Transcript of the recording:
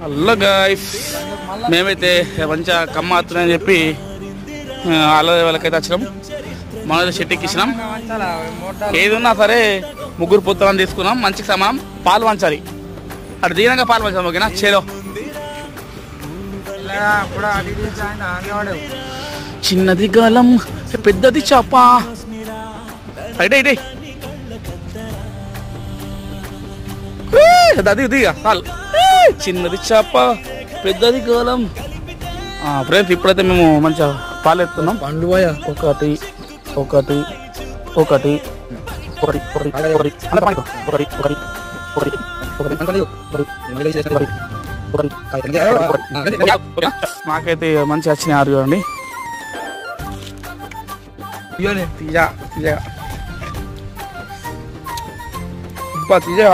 Hello guys, మేమైతే మంచిగా కమ్మ వస్తున్నాయని చెప్పి వాళ్ళకైతే వచ్చినాం. మనోజ్ షెట్టికి ఇచ్చినాం. ఏది ఉన్నా సరే ముగ్గురు పుత్తలని తీసుకున్నాం. మంచికి సమానం. పాలు పంచాలి, అటు దీనంగా పాలు పంచాలి. ఓకేనా? చేలో చిన్నది గాలం పెద్దది చేప. అది దిగా చాలు. చిన్నది చేప పెద్దది గాలం. ఫ్రెండ్స్, ఇప్పుడైతే మేము మంచిగా పాలు ఎత్తున్నాం. పండు ఒకటి ఒకటి ఒకటి ఒకటి ఒకటి మాకైతే మంచిగా వచ్చినాయి. ఆరు చూడండి. తీజా తీజా తీజా